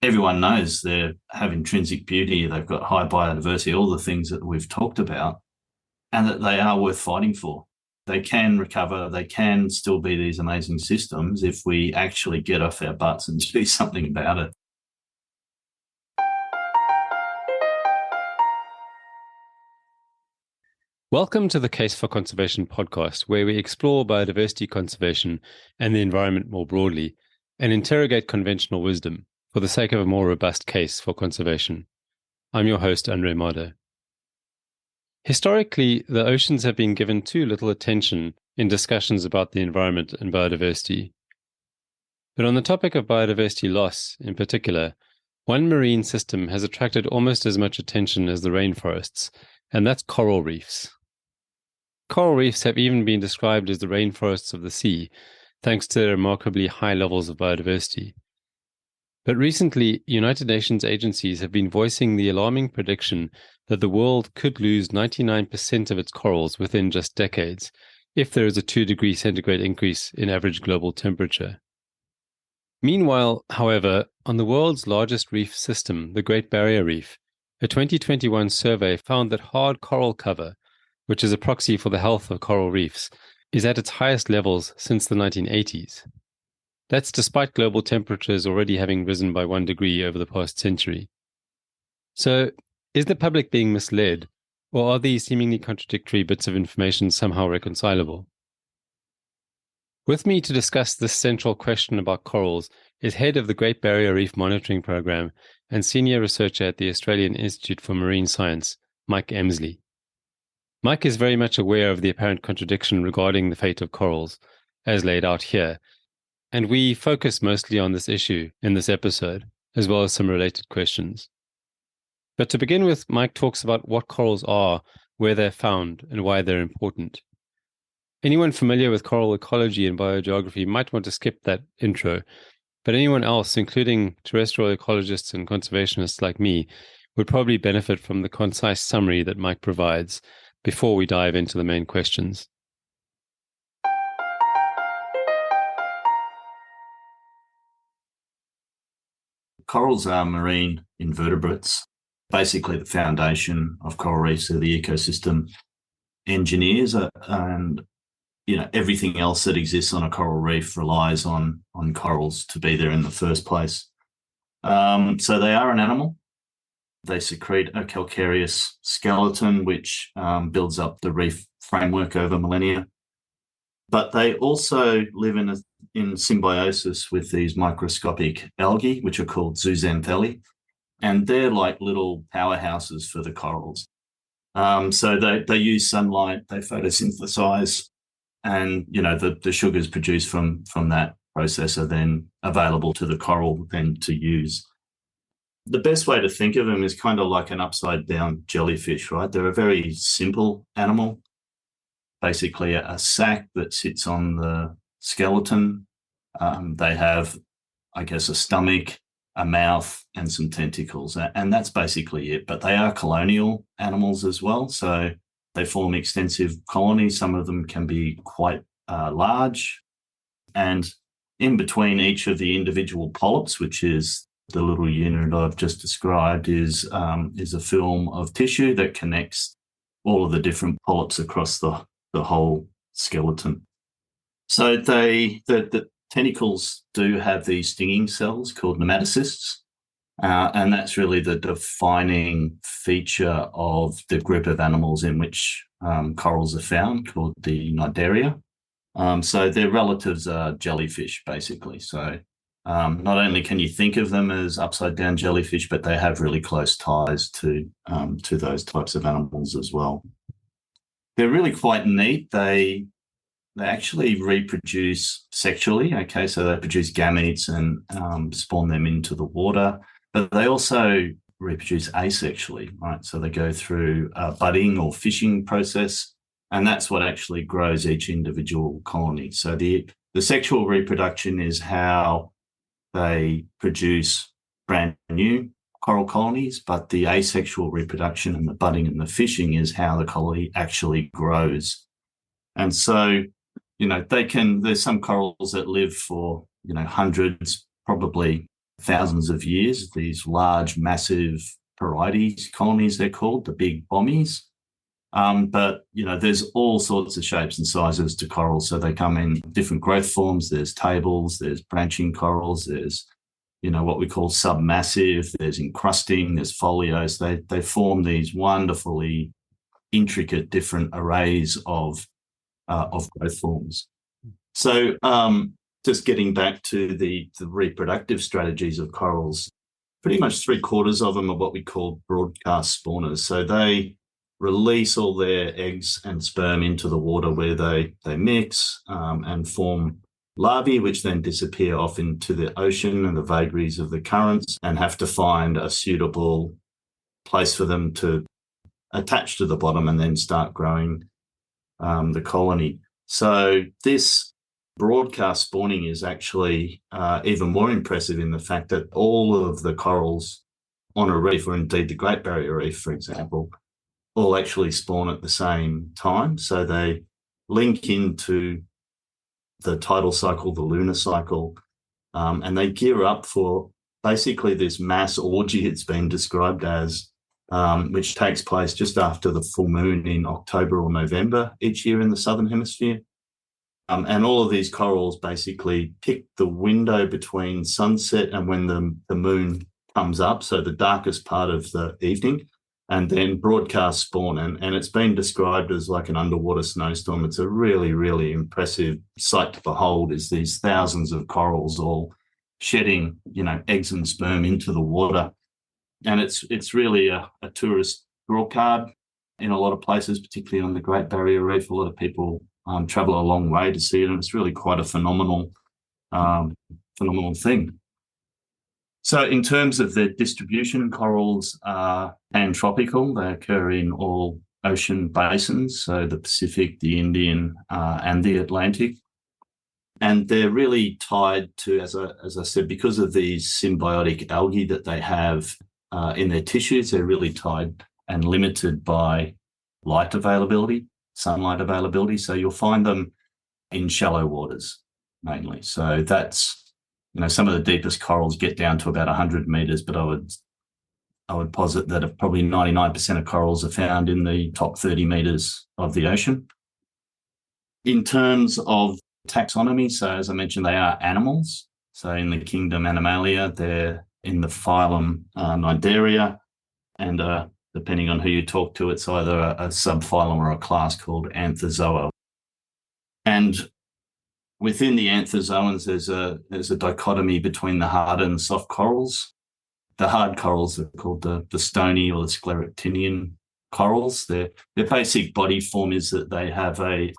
everyone knows they have intrinsic beauty, they've got high biodiversity, all the things that we've talked about, and that they are worth fighting for. They can recover, they can still be these amazing systems if we actually get off our butts and do something about it. Welcome to the Case for Conservation podcast, where we explore biodiversity conservation and the environment more broadly and interrogate conventional wisdom for the sake of a more robust case for conservation. I'm your host, Andre Mado. Historically, the oceans have been given too little attention in discussions about the environment and biodiversity. But on the topic of biodiversity loss in particular, one marine system has attracted almost as much attention as the rainforests, and that's coral reefs. Coral reefs have even been described as the rainforests of the sea, thanks to their remarkably high levels of biodiversity. But recently, United Nations agencies have been voicing the alarming prediction that the world could lose 99% of its corals within just decades, if there is a 2-degree centigrade increase in average global temperature. Meanwhile, however, on the world's largest reef system, the Great Barrier Reef, a 2021 survey found that hard coral cover, which is a proxy for the health of coral reefs, is at its highest levels since the 1980s. That's despite global temperatures already having risen by 1 degree over the past century. So, is the public being misled, or are these seemingly contradictory bits of information somehow reconcilable? With me to discuss this central question about corals is head of the Great Barrier Reef Monitoring Program and senior researcher at the Australian Institute for Marine Science, Mike Emslie. Mike is very much aware of the apparent contradiction regarding the fate of corals, as laid out here, and we focus mostly on this issue in this episode, as well as some related questions. But to begin with, Mike talks about what corals are, where they're found, and why they're important. Anyone familiar with coral ecology and biogeography might want to skip that intro, but anyone else, including terrestrial ecologists and conservationists like me, would probably benefit from the concise summary that Mike provides before we dive into the main questions. Corals are marine invertebrates, basically the foundation of coral reefs are the ecosystem engineers, and everything else that exists on a coral reef relies on corals to be there in the first place. So they are an animal. They secrete a calcareous skeleton, which builds up the reef framework over millennia. But they also live in symbiosis with these microscopic algae, which are called zooxanthellae, and they're like little powerhouses for the corals. So they use sunlight, they photosynthesize, and the sugars produced from that process are then available to the coral then to use. The best way to think of them is kind of like an upside down jellyfish, right? They're a very simple animal, basically a sac that sits on the skeleton. They have, I guess, a stomach, a mouth, and some tentacles, and that's basically it. But they are colonial animals as well, so they form extensive colonies. Some of them can be quite large, and in between each of the individual polyps, which is the little unit I've just described, is a film of tissue that connects all of the different polyps across the whole skeleton. So the tentacles do have these stinging cells called nematocysts, and that's really the defining feature of the group of animals in which corals are found, called the Cnidaria. So their relatives are jellyfish, basically. So not only can you think of them as upside-down jellyfish, but they have really close ties to those types of animals as well. They're really quite neat. They actually reproduce sexually, okay? So they produce gametes and spawn them into the water, but they also reproduce asexually, right? So they go through a budding or fishing process, and that's what actually grows each individual colony. So the sexual reproduction is how they produce brand new coral colonies, but the asexual reproduction and the budding and the fishing is how the colony actually grows. And so, there's some corals that live for, hundreds, probably thousands of years, these large, massive parietes colonies, they're called, the big bommies. But, there's all sorts of shapes and sizes to corals. So they come in different growth forms. There's tables, there's branching corals, there's, what we call submassive, there's encrusting, there's folios. They form these wonderfully intricate different arrays of growth forms. So just getting back to the reproductive strategies of corals, pretty much 3/4 of them are what we call broadcast spawners. So they release all their eggs and sperm into the water where they mix and form larvae, which then disappear off into the ocean and the vagaries of the currents and have to find a suitable place for them to attach to the bottom and then start growing the colony. So this broadcast spawning is actually even more impressive in the fact that all of the corals on a reef, or indeed the Great Barrier Reef, for example, all actually spawn at the same time. So they link into the tidal cycle, the lunar cycle, and they gear up for basically this mass orgy it's been described as, which takes place just after the full moon in October or November each year in the Southern Hemisphere. And all of these corals basically pick the window between sunset and when the moon comes up, so the darkest part of the evening, and then broadcast spawn. And it's been described as like an underwater snowstorm. It's a really, really impressive sight to behold, is these thousands of corals all shedding, eggs and sperm into the water. And it's really a tourist draw card in a lot of places, particularly on the Great Barrier Reef. A lot of people travel a long way to see it, and it's really quite a phenomenal thing. So in terms of their distribution, corals are pantropical. They occur in all ocean basins, so the Pacific, the Indian, and the Atlantic. And they're really tied to, as I said, because of these symbiotic algae that they have in their tissues, they're really tied and limited by light availability, sunlight availability. So you'll find them in shallow waters mainly. So that's, some of the deepest corals get down to about 100 meters, but I would posit that probably 99% of corals are found in the top 30 meters of the ocean. In terms of taxonomy, so as I mentioned, they are animals. So in the kingdom Animalia, they're in the phylum Cnidaria, and depending on who you talk to, it's either a subphylum or a class called Anthozoa. And within the anthozoans, there's a dichotomy between the hard and soft corals. The hard corals are called the stony or the scleractinian corals. Their basic body form is that they have a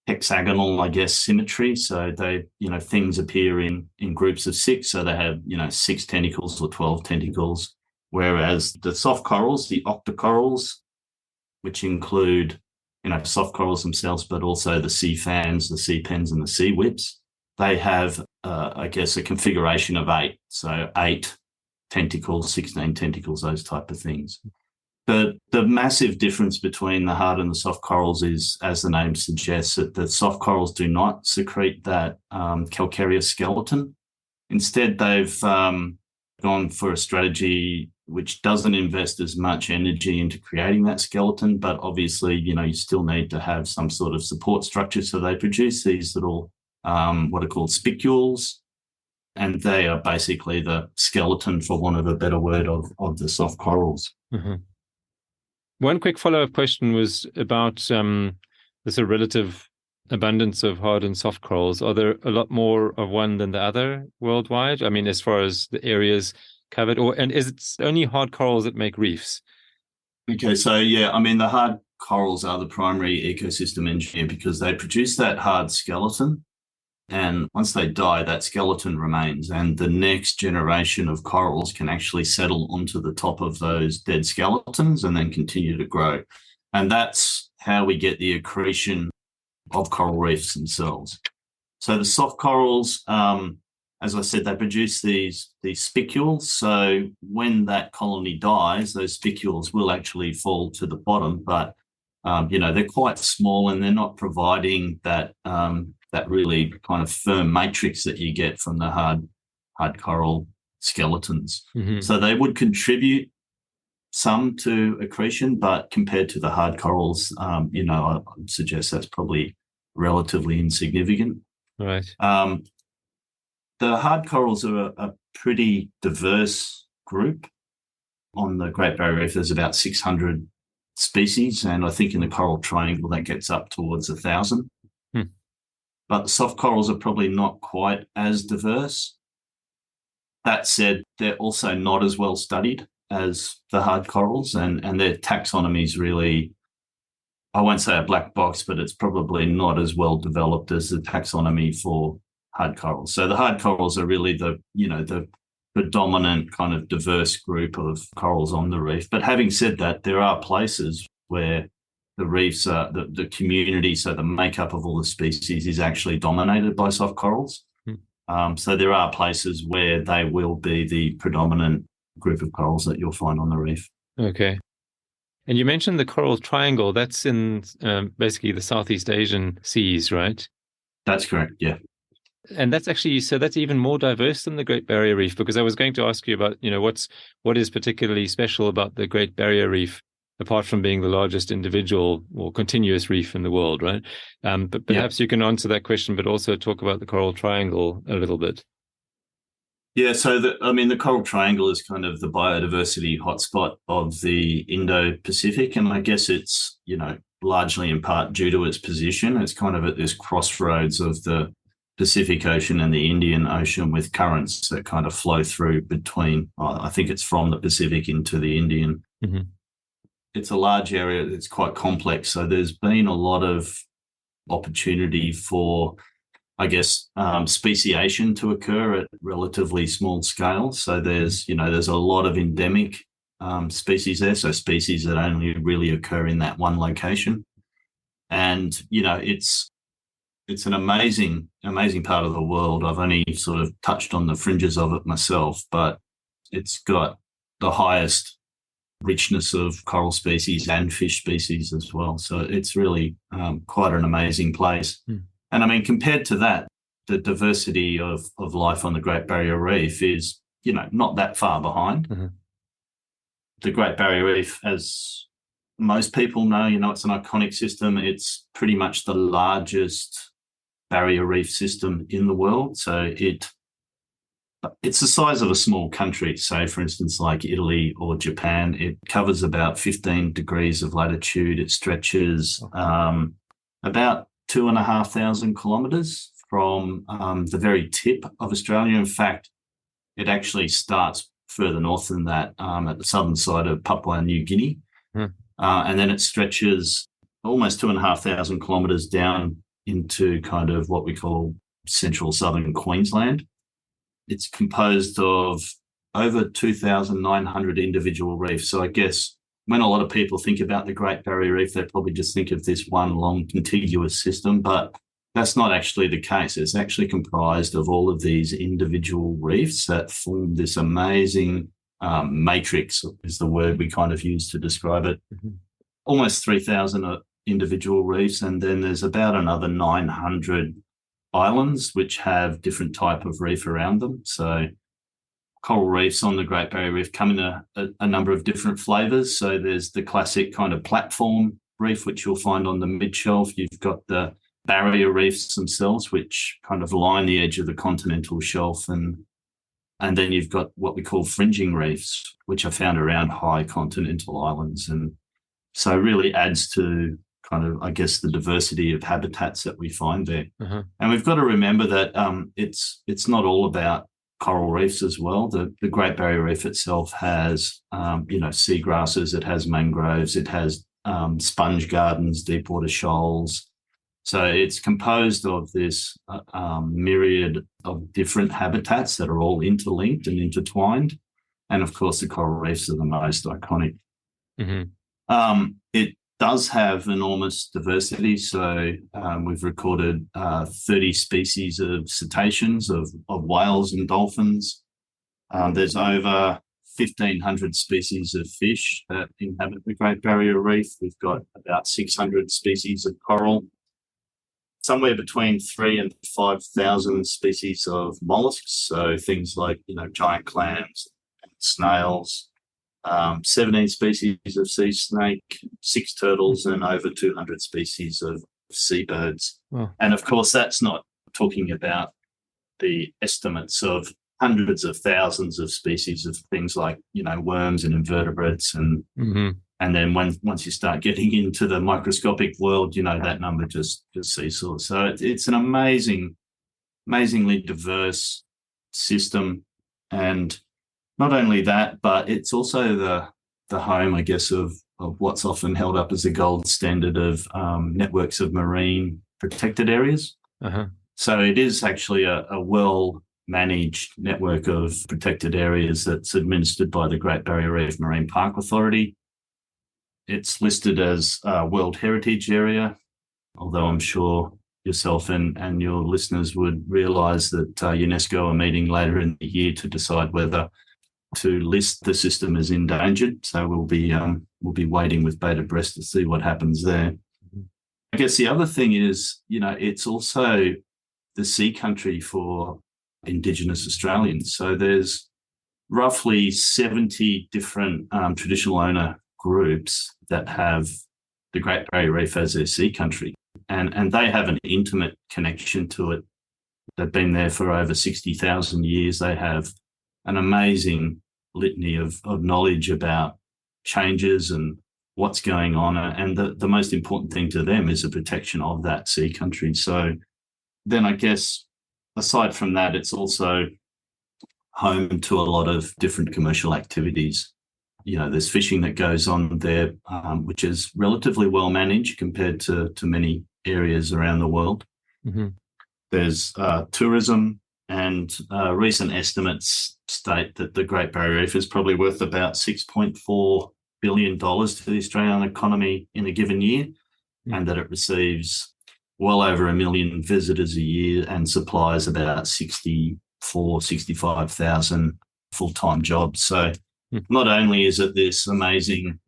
hexagonal, symmetry. So they, things appear in groups of 6. So they have, 6 tentacles or 12 tentacles. Whereas the soft corals, the octocorals, which include, soft corals themselves, but also the sea fans, the sea pens, and the sea whips, they have, a configuration of 8. So 8 tentacles, 16 tentacles, those type of things. The massive difference between the hard and the soft corals is, as the name suggests, that the soft corals do not secrete that calcareous skeleton. Instead, they've gone for a strategy which doesn't invest as much energy into creating that skeleton, but obviously, you still need to have some sort of support structure. So they produce these little, what are called spicules, and they are basically the skeleton, for want of a better word, of the soft corals. Mm-hmm. One quick follow-up question was about this relative abundance of hard and soft corals. Are there a lot more of one than the other worldwide? I mean, as far as the areas covered, and is it only hard corals that make reefs? Okay, so the hard corals are the primary ecosystem engineer because they produce that hard skeleton, and once they die, that skeleton remains, and the next generation of corals can actually settle onto the top of those dead skeletons and then continue to grow. And that's how we get the accretion of coral reefs themselves. So the soft corals, as I said, they produce these spicules. So when that colony dies, those spicules will actually fall to the bottom, but they're quite small and they're not providing that really kind of firm matrix that you get from the hard coral skeletons. Mm-hmm. So they would contribute some to accretion, but compared to the hard corals, I would suggest that's probably relatively insignificant. Right. The hard corals are a pretty diverse group. On the Great Barrier Reef, there's about 600 species, and I think in the coral triangle that gets up towards 1,000. But the soft corals are probably not quite as diverse. That said, they're also not as well studied as the hard corals, and their taxonomy is really, I won't say a black box, but it's probably not as well developed as the taxonomy for hard corals. So the hard corals are really the predominant kind of diverse group of corals on the reef. But having said that, there are places where the reefs are, the community, so the makeup of all the species is actually dominated by soft corals. So there are places where they will be the predominant group of corals that you'll find on the reef. Okay. And you mentioned the coral triangle. That's in basically the Southeast Asian seas, right? That's correct, yeah. And that's actually, so that's even more diverse than the Great Barrier Reef, because I was going to ask you about, what is particularly special about the Great Barrier Reef, apart from being the largest individual or continuous reef in the world, right? But perhaps you can answer that question, but also talk about the Coral Triangle a little bit. Yeah, so the Coral Triangle is kind of the biodiversity hotspot of the Indo-Pacific, and I guess it's, largely in part due to its position. It's kind of at this crossroads of the Pacific Ocean and the Indian Ocean, with currents that kind of flow through between, I think it's from the Pacific into the Indian. Mm-hmm. It's a large area. It's quite complex. So there's been a lot of opportunity for, I guess, speciation to occur at relatively small scale. So there's a lot of endemic species there. So species that only really occur in that one location. And, it's an amazing part of the world. I've only sort of touched on the fringes of it myself, but it's got the highest richness of coral species and fish species as well. So it's really quite an amazing place. And compared to that, the diversity of life on the Great Barrier Reef is, not that far behind. Mm-hmm. The Great Barrier Reef, as most people know, it's an iconic system. It's pretty much the largest barrier reef system in the world. So it's the size of a small country. So, for instance, like Italy or Japan, it covers about 15 degrees of latitude. It stretches about 2,500 kilometres from the very tip of Australia. In fact, it actually starts further north than that, at the southern side of Papua New Guinea. And then it stretches almost 2,500 kilometres down into kind of what we call central southern Queensland. It's composed of over 2,900 individual reefs. So I guess when a lot of people think about the Great Barrier Reef, they probably just think of this one long contiguous system, but that's not actually the case. It's actually comprised of all of these individual reefs that form this amazing matrix, is the word we kind of use to describe it. Mm-hmm. Almost 3,000 individual reefs, and then there's about another 900 islands which have different type of reef around them. So coral reefs on the Great Barrier Reef come in a number of different flavours. So there's the classic kind of platform reef, which you'll find on the mid-shelf. You've got the barrier reefs themselves, which kind of line the edge of the continental shelf, and then you've got what we call fringing reefs, which are found around high continental islands, and so really adds to kind of, I guess, the diversity of habitats that we find there. Uh-huh. And we've got to remember that it's not all about coral reefs as well. The Great Barrier Reef itself has seagrasses, it has mangroves, it has sponge gardens, deep water shoals. So it's composed of this myriad of different habitats that are all interlinked and intertwined. And of course, the coral reefs are the most iconic. Mm-hmm. It does have enormous diversity. So we've recorded 30 species of cetaceans, of whales and dolphins. There's over 1,500 species of fish that inhabit the Great Barrier Reef. We've got about 600 species of coral. somewhere between 3,000 and 5,000 species of mollusks. So things like, giant clams, snails, 17 species of sea snake, 6 turtles, and over 200 species of seabirds. Wow. And of course, that's not talking about the estimates of hundreds of thousands of species of things like, worms and invertebrates. And then once you start getting into the microscopic world, that number just seesaws. So it's an amazingly diverse system. And not only that, but it's also the home, I guess, of what's often held up as the gold standard of networks of marine protected areas. Uh-huh. So it is actually a well-managed network of protected areas that's administered by the Great Barrier Reef Marine Park Authority. It's listed as a World Heritage Area, although I'm sure yourself and your listeners would realise that UNESCO are meeting later in the year to decide whether to list the system as endangered. So we'll be waiting with bated breath to see what happens there. I guess the other thing is, it's also the sea country for Indigenous Australians. So there's roughly 70 different traditional owner groups that have the Great Barrier Reef as their sea country. And they have an intimate connection to it. They've been there for over 60,000 years. They have an amazing litany of knowledge about changes and what's going on. And the most important thing to them is the protection of that sea country. So then I guess aside from that, it's also home to a lot of different commercial activities. There's fishing that goes on there, which is relatively well managed compared to many areas around the world. Mm-hmm. There's tourism, and recent estimates state that the Great Barrier Reef is probably worth about $6.4 billion to the Australian economy in a given year, and that it receives well over 1 million visitors a year and supplies about 65,000 full-time jobs. So not only is it this amazing,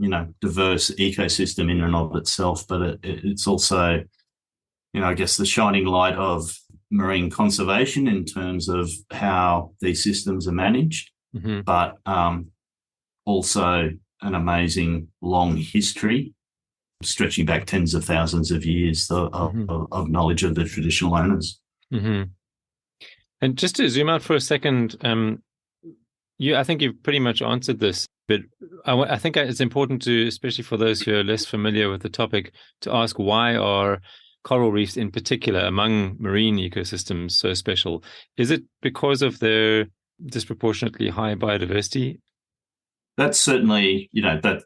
diverse ecosystem in and of itself, but it's also, I guess, the shining light of marine conservation in terms of how these systems are managed, but also an amazing long history stretching back tens of thousands of years of knowledge of the traditional owners. Mm-hmm. And just to zoom out for a second, I think you've pretty much answered this, but I think it's important to, especially for those who are less familiar with the topic, to ask why are coral reefs in particular among marine ecosystems so special? Is it because of their disproportionately high biodiversity? That's certainly,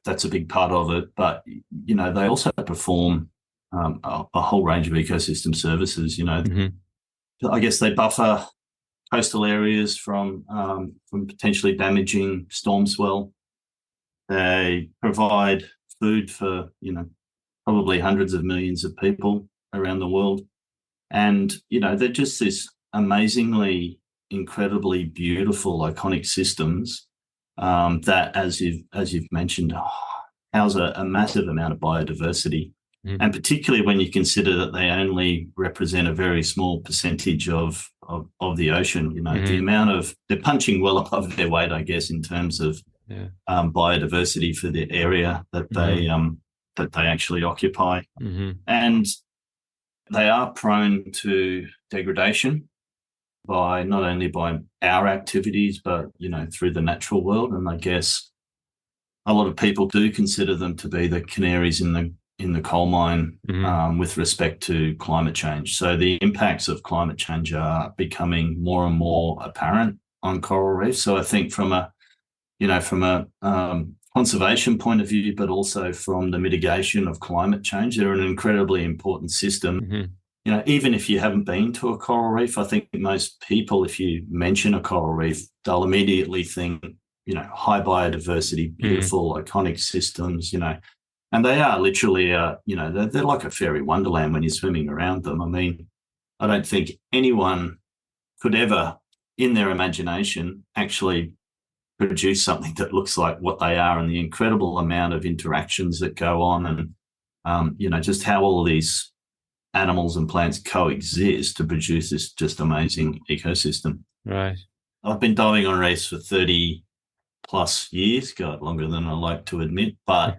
that's a big part of it. But, they also perform a whole range of ecosystem services. I guess they buffer coastal areas from potentially damaging storm swell. They provide food for, probably hundreds of millions of people around the world. And, they're just this amazingly, incredibly beautiful, iconic systems that, as you've mentioned, house a massive amount of biodiversity. And particularly when you consider that they only represent a very small percentage of the ocean, the amount they're punching well above their weight, I guess, in terms of biodiversity for the area that they actually occupy. And they are prone to degradation not only by our activities, but, through the natural world. And I guess a lot of people do consider them to be the canaries in the coal mine with respect to climate change. So the impacts of climate change are becoming more and more apparent on coral reefs. So I think from a conservation point of view, but also from the mitigation of climate change, they're an incredibly important system. Even if you haven't been to a coral reef, I think most people, if you mention a coral reef, they'll immediately think, high biodiversity, beautiful, iconic systems, and they are literally, they're like a fairy wonderland when you're swimming around them. I mean, I don't think anyone could ever, in their imagination, actually produce something that looks like what they are, and the incredible amount of interactions that go on, and, just how all of these animals and plants coexist to produce this just amazing ecosystem. Right. I've been diving on reefs for 30 plus years, God, longer than I like to admit. But,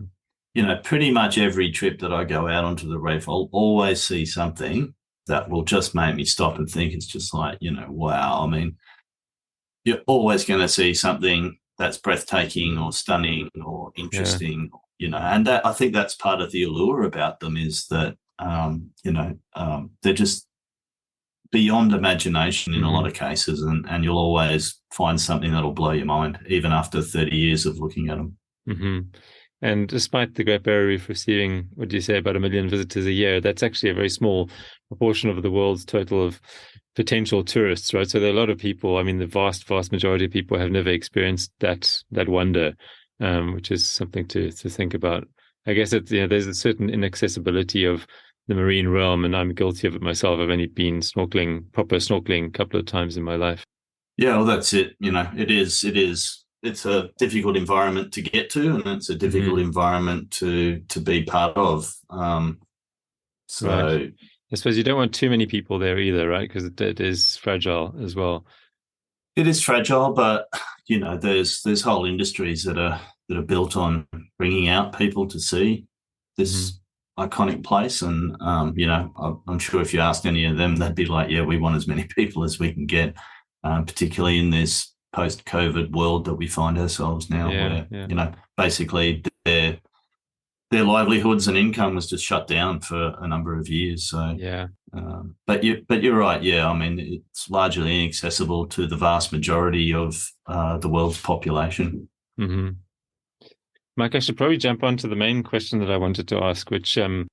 pretty much every trip that I go out onto the reef, I'll always see something that will just make me stop and think. It's just like, wow. I mean, you're always going to see something that's breathtaking or stunning or interesting, and that, I think that's part of the allure about them, is that, they're just beyond imagination in a lot of cases, and you'll always find something that'll blow your mind, even after 30 years of looking at them. Mm-hmm. And despite the Great Barrier Reef receiving, what do you say, about 1 million visitors a year, that's actually a very small proportion of the world's total of potential tourists, right? So there are a lot of people. I mean, the vast majority of people have never experienced that wonder, which is something to think about. I guess it's, there's a certain inaccessibility of the marine realm, and I'm guilty of it myself. I've only been proper snorkeling a couple of times in my life. Yeah, well, that's it. It's a difficult environment to get to, and it's a difficult environment to be part of. Right. I suppose you don't want too many people there either, right? Because it is fragile as well. It is fragile, but there's whole industries that are built on bringing out people to see this iconic place, and I'm sure if you asked any of them, they'd be like, "Yeah, we want as many people as we can get," particularly in this post-COVID world that we find ourselves now, where basically their livelihoods and income was just shut down for a number of years. So but you're right. Yeah, I mean, it's largely inaccessible to the vast majority of the world's population. Mm-hmm. Mike, I should probably jump on to the main question that I wanted to ask, which, in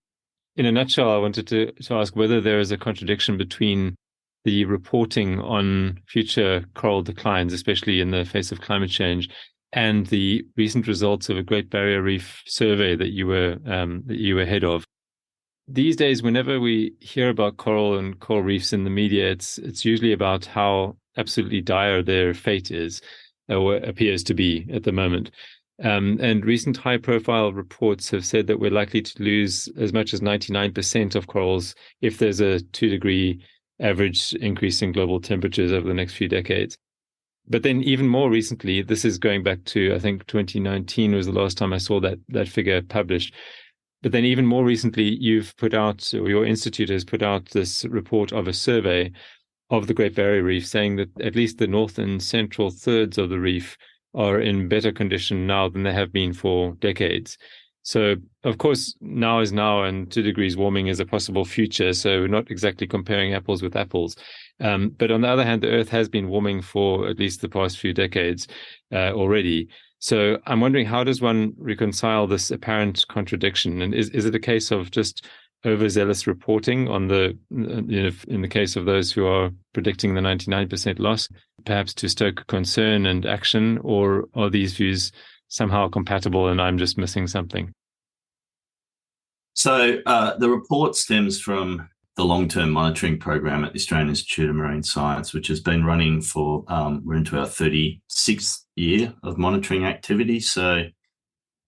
a nutshell, I wanted to ask whether there is a contradiction between the reporting on future coral declines, especially in the face of climate change, and the recent results of a Great Barrier Reef survey that you were head of. These days, whenever we hear about coral and coral reefs in the media, it's usually about how absolutely dire their fate is, or appears to be at the moment. And recent high-profile reports have said that we're likely to lose as much as 99% of corals if there's a 2-degree average increase in global temperatures over the next few decades. But then even more recently, this is going back to, I think, 2019 was the last time I saw that figure published. But then even more recently, you've put out, or your institute has put out, this report of a survey of the Great Barrier Reef, saying that at least the north and central thirds of the reef are in better condition now than they have been for decades. So, of course, now is now, and 2 degrees warming is a possible future. So we're not exactly comparing apples with apples. But on the other hand, the Earth has been warming for at least the past few decades already. So I'm wondering, how does one reconcile this apparent contradiction? And is it a case of just overzealous reporting on in the case of those who are predicting the 99% loss, perhaps to stoke concern and action, or are these views somehow compatible and I'm just missing something? So the report stems from the long-term monitoring program at the Australian Institute of Marine Science, which has been running for, we're into our 36th year of monitoring activity. So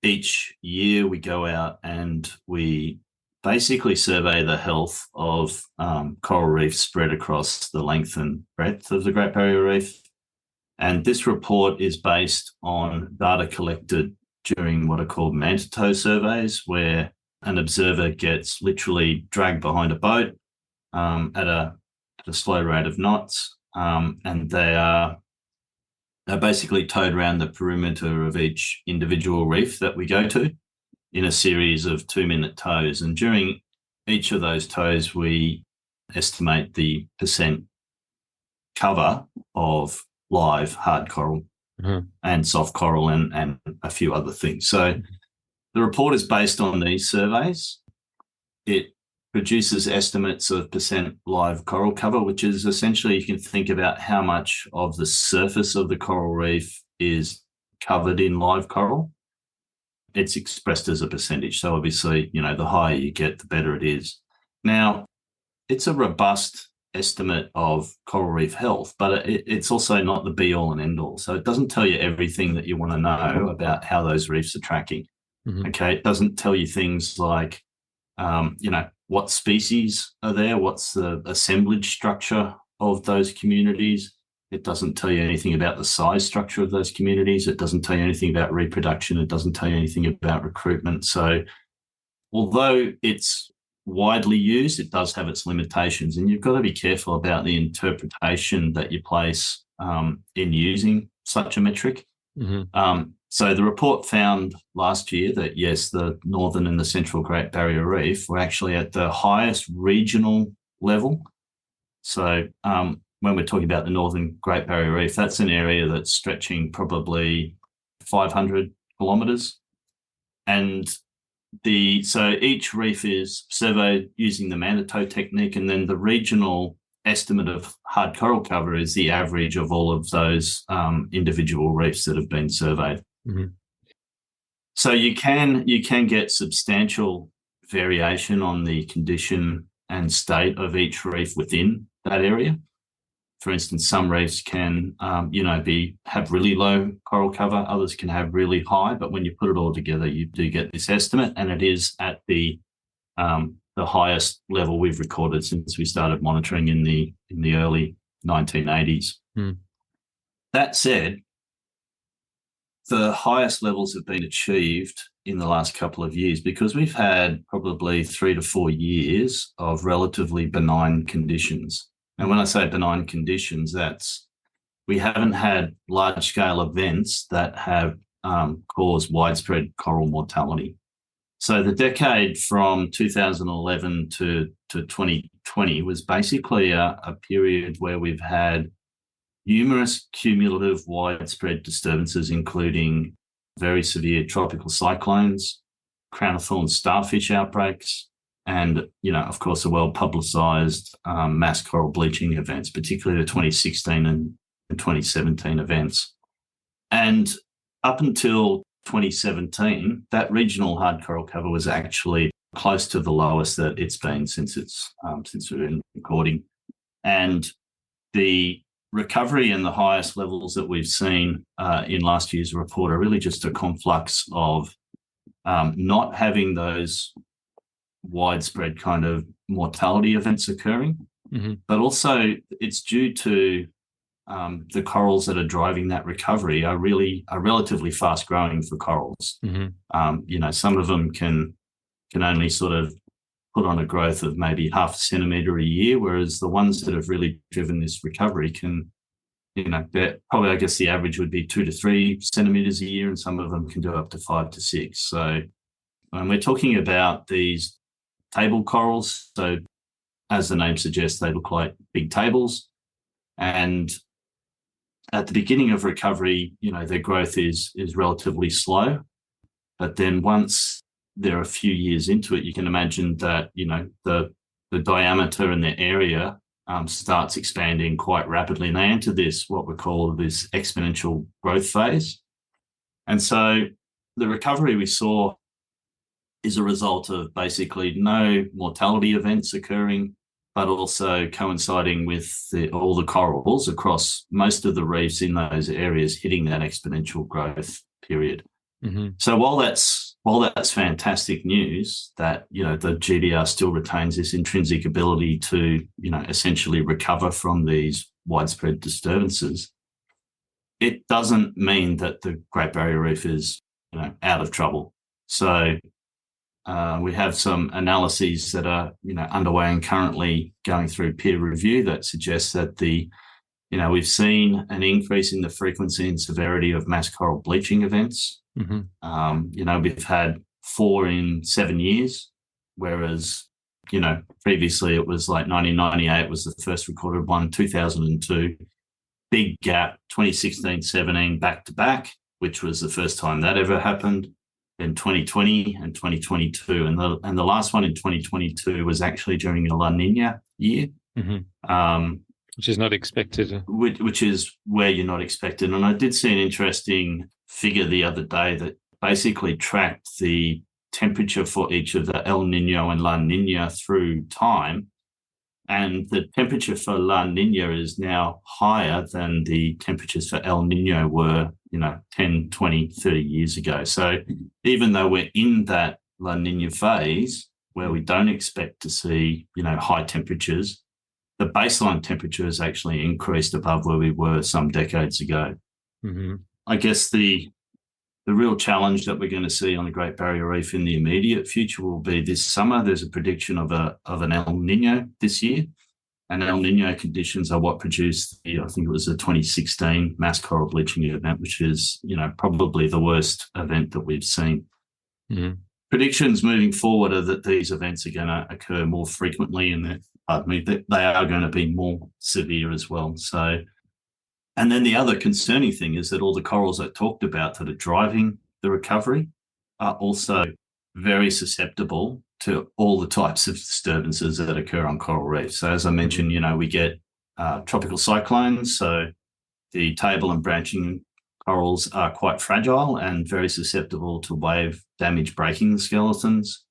each year we go out and we basically survey the health of coral reefs spread across the length and breadth of the Great Barrier Reef. And this report is based on data collected during what are called manta surveys, where an observer gets literally dragged behind a boat at a slow rate of knots, and they are basically towed around the perimeter of each individual reef that we go to in a series of 2-minute tows. And during each of those tows, we estimate the percent cover of live hard coral and soft coral and a few other things. So the report is based on these surveys. It produces estimates of percent live coral cover, which is essentially, you can think about how much of the surface of the coral reef is covered in live coral. It's expressed as a percentage. So obviously, the higher you get, the better it is. Now, it's a robust estimate of coral reef health, but it's also not the be-all and end-all. So it doesn't tell you everything that you want to know about how those reefs are tracking. Okay, it doesn't tell you things like, what species are there, what's the assemblage structure of those communities. It doesn't tell you anything about the size structure of those communities. It doesn't tell you anything about reproduction. It doesn't tell you anything about recruitment. So although it's widely used, it does have its limitations, and you've got to be careful about the interpretation that you place in using such a metric. So the report found last year that, yes, the northern and the central Great Barrier Reef were actually at the highest regional level. So when we're talking about the northern Great Barrier Reef, that's an area that's stretching probably 500 kilometres. And so each reef is surveyed using the Manito technique, and then the regional estimate of hard coral cover is the average of all of those individual reefs that have been surveyed. So you can get substantial variation on the condition and state of each reef within that area. For instance, some reefs can, have really low coral cover. Others can have really high. But when you put it all together, you do get this estimate, and it is at the highest level we've recorded since we started monitoring in the early 1980s. That said, the highest levels have been achieved in the last couple of years because we've had probably 3 to 4 years of relatively benign conditions. And when I say benign conditions, we haven't had large-scale events that have caused widespread coral mortality. So the decade from 2011 to 2020 was basically a period where we've had numerous cumulative widespread disturbances, including very severe tropical cyclones, crown of thorns starfish outbreaks, and, of course, the well-publicised mass coral bleaching events, particularly the 2016 and 2017 events. And up until 2017, that regional hard coral cover was actually close to the lowest that it's been since we've been recording. And the recovery and the highest levels that we've seen in last year's report are really just a conflux of not having those widespread kind of mortality events occurring, but also it's due to the corals that are driving that recovery are relatively fast growing for corals. Some of them can only sort of put on a growth of maybe 0.5 centimetre a year, whereas the ones that have really driven this recovery can, probably, I guess the average would be 2 to 3 centimetres a year, and some of them can do up to 5 to 6. So when we're talking about these table corals, so as the name suggests, they look like big tables. And at the beginning of recovery, their growth is relatively slow. But then once they're a few years into it, you can imagine that, the diameter and the area starts expanding quite rapidly. And they enter what we call this exponential growth phase. And so the recovery we saw is a result of basically no mortality events occurring, but also coinciding with all the corals across most of the reefs in those areas hitting that exponential growth period. So while that's fantastic news that, the GBR still retains this intrinsic ability to, essentially recover from these widespread disturbances, it doesn't mean that the Great Barrier Reef is, out of trouble. So we have some analyses that are, underway and currently going through peer review that suggests that we've seen an increase in the frequency and severity of mass coral bleaching events. We've had 4 in 7 years, whereas, previously it was like 1998 was the first recorded one, 2002, big gap, 2016-17 back to back, which was the first time that ever happened. Then 2020 and 2022, and the last one in 2022 was actually during a La Nina year, which is not expected. Which is where you're not expected. And I did see an interesting figure the other day that basically tracked the temperature for each of the El Nino and La Nina through time. And the temperature for La Nina is now higher than the temperatures for El Nino were, 10, 20, 30 years ago. So even though we're in that La Nina phase, where we don't expect to see, high temperatures, the baseline temperature has actually increased above where we were some decades ago. Mm-hmm. I guess the real challenge that we're going to see on the Great Barrier Reef in the immediate future will be this summer. There's a prediction of an El Nino this year. And El Nino conditions are what produced I think it was the 2016 mass coral bleaching event, which is, probably the worst event that we've seen. Mm-hmm. Predictions moving forward are that these events are going to occur more frequently and that they are going to be more severe as well. So, and then the other concerning thing is that all the corals I talked about that are driving the recovery are also very susceptible to all the types of disturbances that occur on coral reefs. So as I mentioned, we get tropical cyclones. So the table and branching corals are quite fragile and very susceptible to wave damage breaking the skeletons.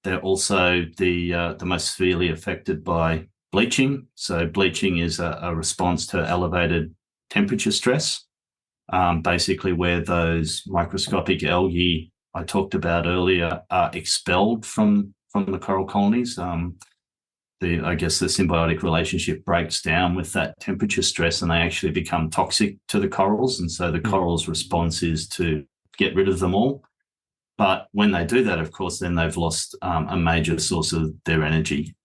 They're also the most severely affected by bleaching. So bleaching is a response to elevated temperature stress, basically where those microscopic algae I talked about earlier are expelled from the coral colonies. I guess the symbiotic relationship breaks down with that temperature stress and they actually become toxic to the corals. And so the coral's response is to get rid of them all. But when they do that, of course, then they've lost a major source of their energy.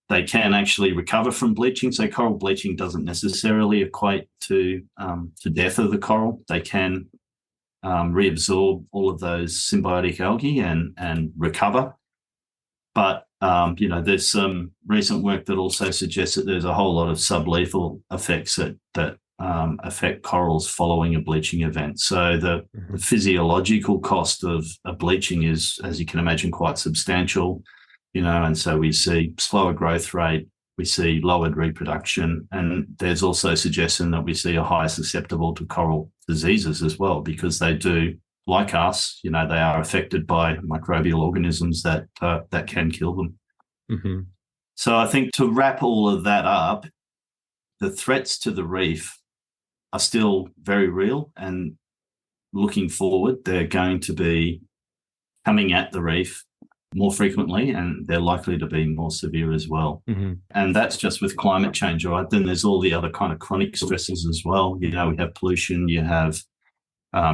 They can actually recover from bleaching. So coral bleaching doesn't necessarily equate to death of the coral. They can reabsorb all of those symbiotic algae and recover. But, there's some recent work that also suggests that there's a whole lot of sublethal effects that affect corals following a bleaching event. So the physiological cost of a bleaching is, as you can imagine, quite substantial, and so we see slower growth rate, we see lowered reproduction, and there's also suggestion that we see a higher susceptible to coral diseases as well, because they do, like us, they are affected by microbial organisms that can kill them. Mm-hmm. So I think to wrap all of that up, the threats to the reef are still very real, and looking forward, they're going to be coming at the reef more frequently, and they're likely to be more severe as well. Mm-hmm. And that's just with climate change, right? Then there's all the other kind of chronic stresses as well. We have pollution, you have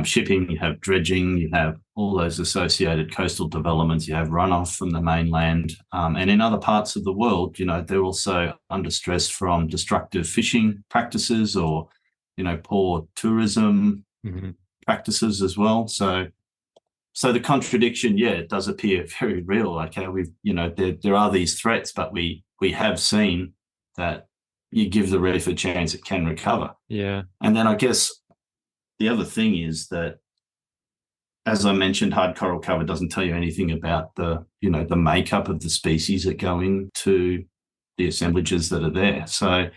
shipping, you have dredging, you have all those associated coastal developments, you have runoff from the mainland. And in other parts of the world, they're also under stress from destructive fishing practices or, poor tourism practices as well. So the contradiction, it does appear very real. Like how there are these threats, but we have seen that you give the reef a chance, it can recover. Yeah. And then I guess the other thing is that, as I mentioned, hard coral cover doesn't tell you anything about the makeup of the species that go into the assemblages that are there. So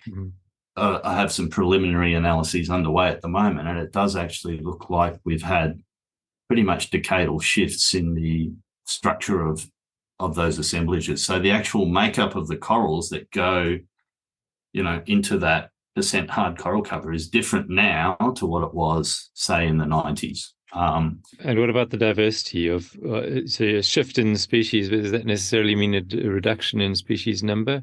I have some preliminary analyses underway at the moment, and it does actually look like we've had pretty much decadal shifts in the structure of those assemblages. So the actual makeup of the corals that go, into that percent hard coral cover is different now to what it was, say, in the 90s. And what about the diversity of, so a shift in species, does that necessarily mean a reduction in species number?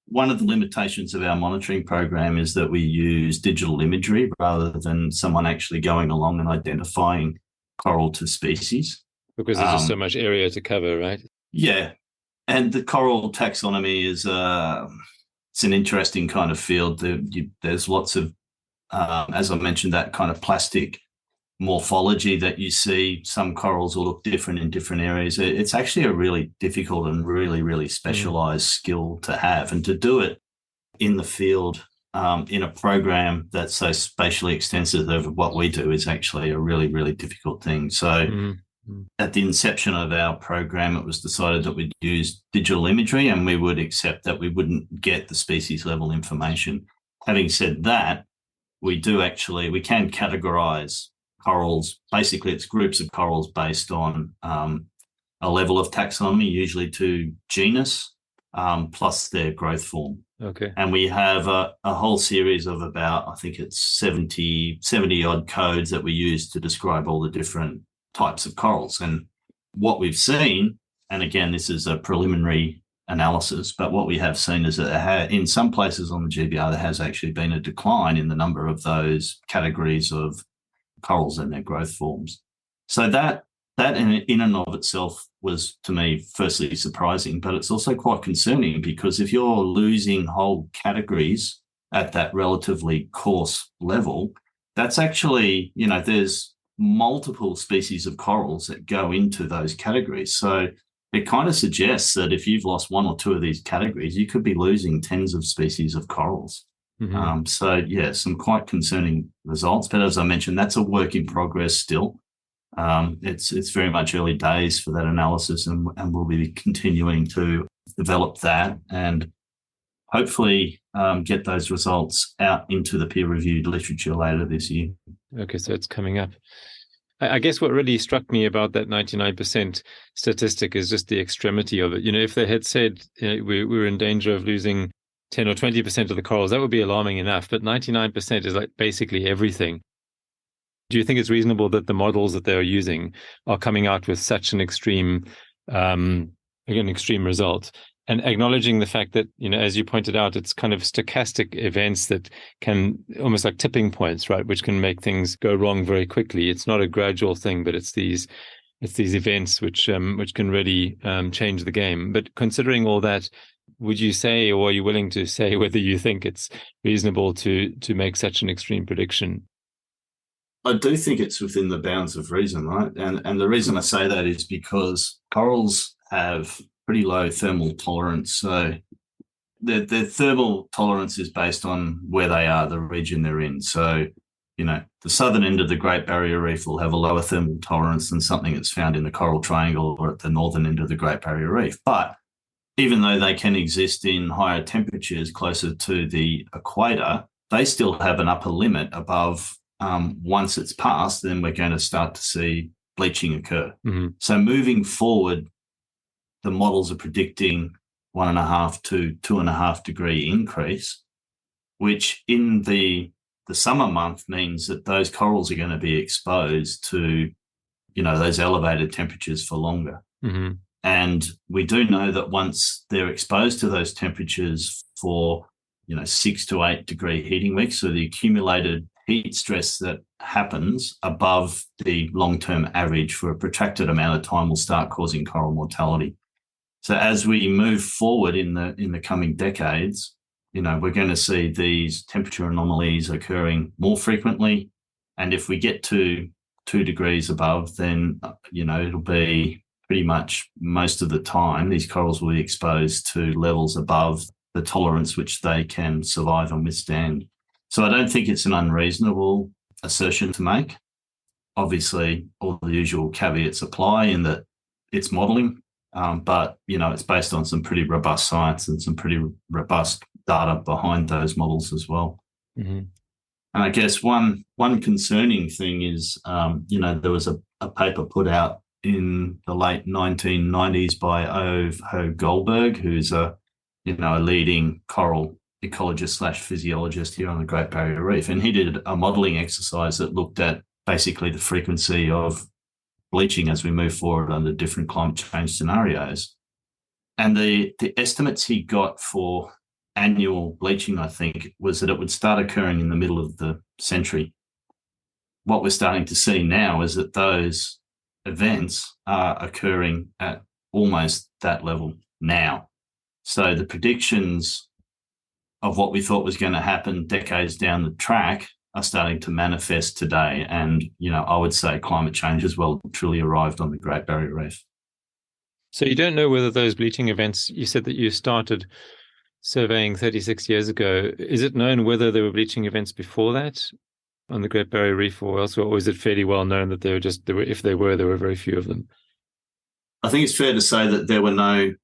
One of the limitations of our monitoring program is that we use digital imagery rather than someone actually going along and identifying coral to species. Because there's just so much area to cover, right? Yeah. And the coral taxonomy is it's an interesting kind of field. There's lots of, as I mentioned, that kind of plastic morphology that you see. Some corals will look different in different areas. It's actually a really difficult and really, really specialized skill to have, and to do it in the field in a program that's so spatially extensive of what we do is actually a really, really difficult thing. So at the inception of our program, it was decided that we'd use digital imagery and we would accept that we wouldn't get the species level information. Having said that, we can categorize corals. Basically, it's groups of corals based on a level of taxonomy, usually to genus, plus their growth form. Okay. And we have a whole series of about, I think it's 70 odd codes that we use to describe all the different types of corals. And what we've seen, and again, this is a preliminary analysis, but what we have seen is that in some places on the GBR, there has actually been a decline in the number of those categories of corals and their growth forms. So that in and of itself was, to me, firstly surprising, but it's also quite concerning, because if you're losing whole categories at that relatively coarse level, that's actually, there's multiple species of corals that go into those categories. So it kind of suggests that if you've lost one or two of these categories, you could be losing tens of species of corals. Mm-hmm. Some quite concerning results. But as I mentioned, that's a work in progress still. It's very much early days for that analysis, and we'll be continuing to develop that and hopefully get those results out into the peer-reviewed literature later this year. Okay, so it's coming up. I guess what really struck me about that 99% statistic is just the extremity of it. If they had said we were in danger of losing 10 or 20% of the corals, that would be alarming enough. But 99% is like basically everything. Do you think it's reasonable that the models that they're using are coming out with such an extreme result? And acknowledging the fact that, as you pointed out, it's kind of stochastic events that can almost like tipping points, right, which can make things go wrong very quickly. It's not a gradual thing, but it's these events which can really change the game. But considering all that, would you say, or are you willing to say whether you think it's reasonable to make such an extreme prediction? I do think it's within the bounds of reason, right? And the reason I say that is because corals have pretty low thermal tolerance. So their thermal tolerance is based on where they are, the region they're in. So, the southern end of the Great Barrier Reef will have a lower thermal tolerance than something that's found in the Coral Triangle or at the northern end of the Great Barrier Reef. But even though they can exist in higher temperatures closer to the equator, they still have an upper limit above. Once it's passed, then we're going to start to see bleaching occur. Mm-hmm. So moving forward, the models are predicting 1.5 to 2.5 degree increase, which in the summer month means that those corals are going to be exposed to, those elevated temperatures for longer. Mm-hmm. And we do know that once they're exposed to those temperatures for, 6 to 8 degree heating weeks, so the accumulated heat stress that happens above the long-term average for a protracted amount of time will start causing coral mortality. So as we move forward in the coming decades, we're going to see these temperature anomalies occurring more frequently. And if we get to 2 degrees above, then, it'll be pretty much most of the time these corals will be exposed to levels above the tolerance which they can survive and withstand. So I don't think it's an unreasonable assertion to make. Obviously, all the usual caveats apply in that it's modelling, but, it's based on some pretty robust science and some pretty robust data behind those models as well. Mm-hmm. And I guess one concerning thing is, there was a paper put out in the late 1990s by Ove Ho Goldberg, who's a leading coral ecologist / physiologist here on the Great Barrier Reef. And he did a modelling exercise that looked at basically the frequency of bleaching as we move forward under different climate change scenarios. And the estimates he got for annual bleaching, I think, was that it would start occurring in the middle of the century. What we're starting to see now is that those events are occurring at almost that level now. So the predictions of what we thought was going to happen decades down the track are starting to manifest today. And, I would say climate change has well truly arrived on the Great Barrier Reef. So you don't know whether those bleaching events, you said that you started surveying 36 years ago. Is it known whether there were bleaching events before that on the Great Barrier Reef or elsewhere, or is it fairly well known that if there were very few of them? I think it's fair to say that there were no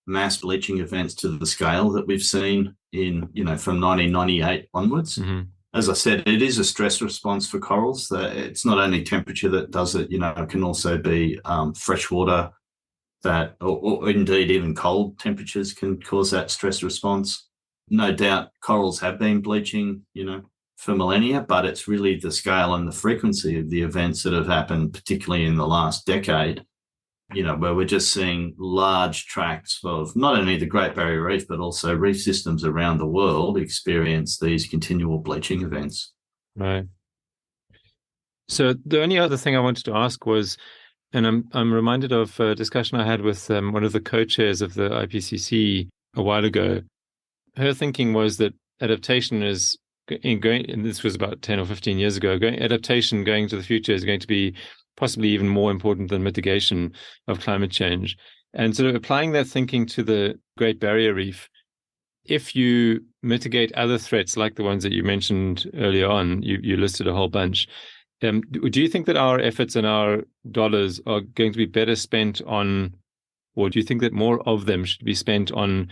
mass bleaching events to the scale that we've seen in, from 1998 onwards. Mm-hmm. As I said, it is a stress response for corals. It's not only temperature that does it, it can also be fresh water or indeed even cold temperatures can cause that stress response. No doubt corals have been bleaching, for millennia, but it's really the scale and the frequency of the events that have happened, particularly in the last decade, where we're just seeing large tracts of not only the Great Barrier Reef, but also reef systems around the world experience these continual bleaching events. Right. So the only other thing I wanted to ask was, and I'm reminded of a discussion I had with one of the co-chairs of the IPCC a while ago. Her thinking was that adaptation is going, and this was about 10 or 15 years ago, adaptation going to the future is going to be possibly even more important than mitigation of climate change. And sort of applying that thinking to the Great Barrier Reef, if you mitigate other threats like the ones that you mentioned earlier on, you listed a whole bunch. Do you think that our efforts and our dollars are going to be better spent on, or do you think that more of them should be spent on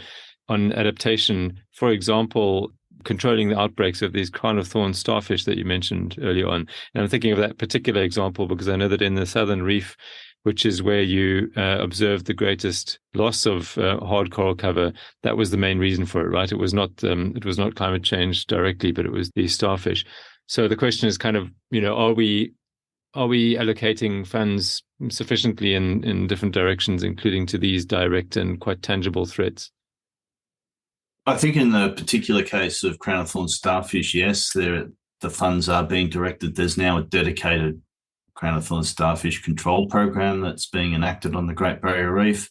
adaptation? For example, controlling the outbreaks of these crown of thorns starfish that you mentioned earlier on. And I'm thinking of that particular example because I know that in the southern reef, which is where you observed the greatest loss of hard coral cover, that was the main reason for it, right? It was not climate change directly, but it was the starfish. So the question is kind of, are we allocating funds sufficiently in different directions, including to these direct and quite tangible threats? I think in the particular case of crown of thorns starfish, yes, the funds are being directed. There's now a dedicated crown of thorns starfish control program that's being enacted on the Great Barrier Reef,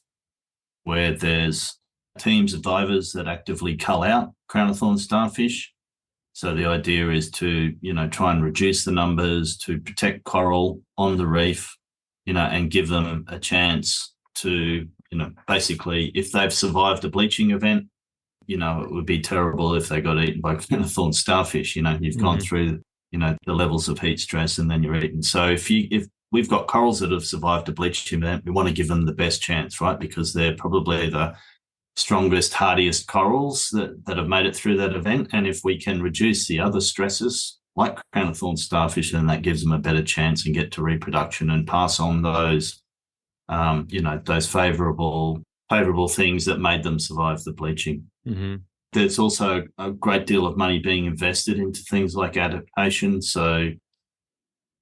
where there's teams of divers that actively cull out crown of thorns starfish. So the idea is to, try and reduce the numbers, to protect coral on the reef, and give them a chance to, basically, if they've survived a bleaching event, it would be terrible if they got eaten by crown of thorns starfish. You've gone through, the levels of heat stress and then you're eaten. So if we've got corals that have survived a bleaching event, we want to give them the best chance, right? Because they're probably the strongest, hardiest corals that have made it through that event. And if we can reduce the other stresses, like crown of thorns starfish, then that gives them a better chance and get to reproduction and pass on those, those favourable things that made them survive the bleaching. Mm-hmm. There's also a great deal of money being invested into things like adaptation. So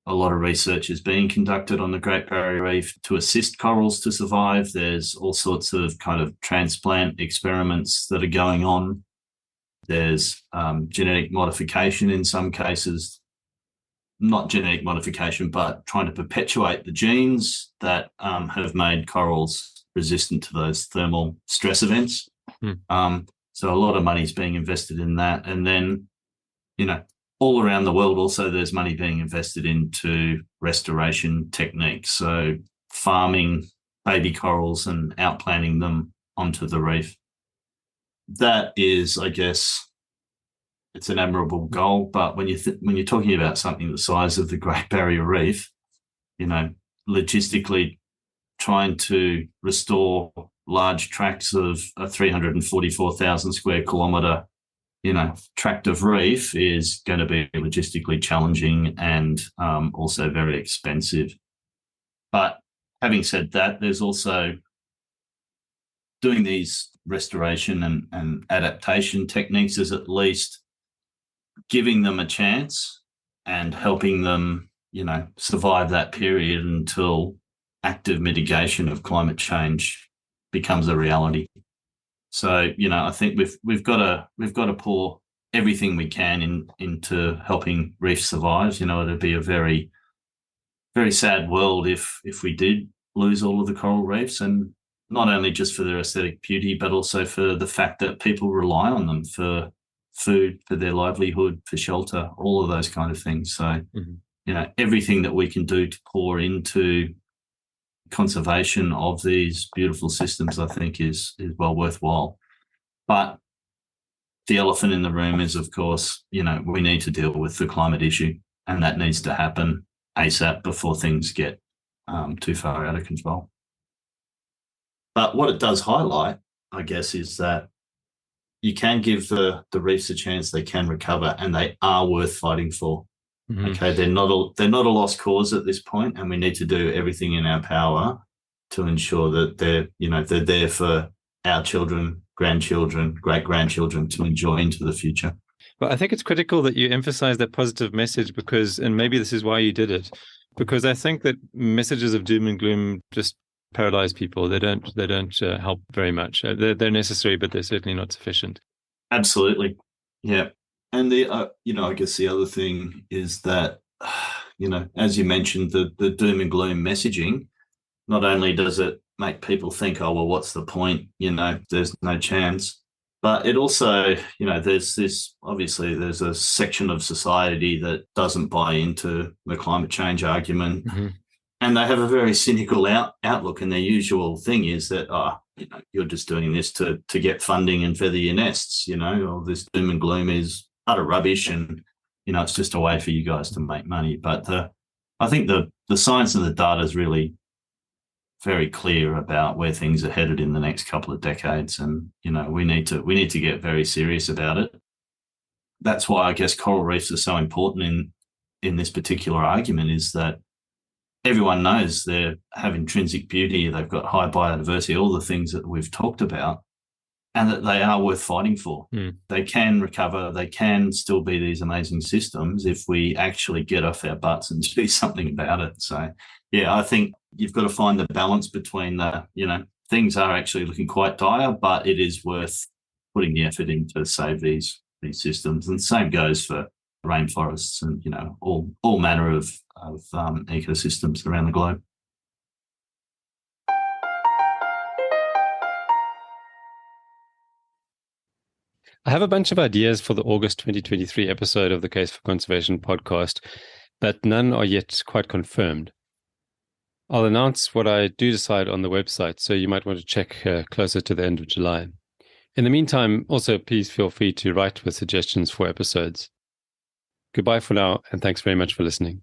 a lot of research is being conducted on the Great Barrier Reef to assist corals to survive. There's all sorts of kind of transplant experiments that are going on. There's genetic modification in some cases, not genetic modification, but trying to perpetuate the genes that have made corals resistant to those thermal stress events. So a lot of money is being invested in that. And then, all around the world also there's money being invested into restoration techniques. So farming baby corals and outplanting them onto the reef. That is, I guess, it's an admirable goal. But when you're talking about something the size of the Great Barrier Reef, logistically trying to restore large tracts of a 344,000 square kilometre, tract of reef is going to be logistically challenging and also very expensive. But having said that, there's also doing these restoration and adaptation techniques is at least giving them a chance and helping them, survive that period until active mitigation of climate change becomes a reality. So, I think we've got to pour everything we can into helping reefs survive. It'd be a very, very sad world if we did lose all of the coral reefs, and not only just for their aesthetic beauty, but also for the fact that people rely on them for food, for their livelihood, for shelter, all of those kind of things. So, everything that we can do to pour into conservation of these beautiful systems, I think, is well worthwhile. But the elephant in the room is, of course, we need to deal with the climate issue, and that needs to happen ASAP before things get too far out of control. But what it does highlight, I guess, is that you can give the reefs a chance. They can recover, and they are worth fighting for. Mm-hmm. Okay, they're not a lost cause at this point, and we need to do everything in our power to ensure that they're there for our children, grandchildren, great-grandchildren to enjoy into the future. Well, I think it's critical that you emphasize that positive message because, and maybe this is why you did it, because I think that messages of doom and gloom just paralyze people. They don't help very much. They're necessary, but they're certainly not sufficient. Absolutely. Yeah. And I guess the other thing is that, as you mentioned, the doom and gloom messaging, not only does it make people think, oh, well, what's the point? There's no chance. But it also, there's a section of society that doesn't buy into the climate change argument. Mm-hmm. And they have a very cynical outlook. And their usual thing is that, you're just doing this to get funding and feather your nests, or this doom and gloom is utter rubbish. And, it's just a way for you guys to make money. But I think the science and the data is really very clear about where things are headed in the next couple of decades. And, we need to get very serious about it. That's why I guess coral reefs are so important in this particular argument, is that everyone knows they have intrinsic beauty, they've got high biodiversity, all the things that we've talked about, and that they are worth fighting for. They can recover, they can still be these amazing systems if we actually get off our butts and do something about it. So, yeah, I think you've got to find the balance between things are actually looking quite dire, but it is worth putting the effort in to save these systems. And the same goes for rainforests and, all manner of ecosystems around the globe. I have a bunch of ideas for the August 2023 episode of the Case for Conservation podcast, but none are yet quite confirmed. I'll announce what I do decide on the website, so you might want to check closer to the end of July. In the meantime, also please feel free to write with suggestions for episodes. Goodbye for now, and thanks very much for listening.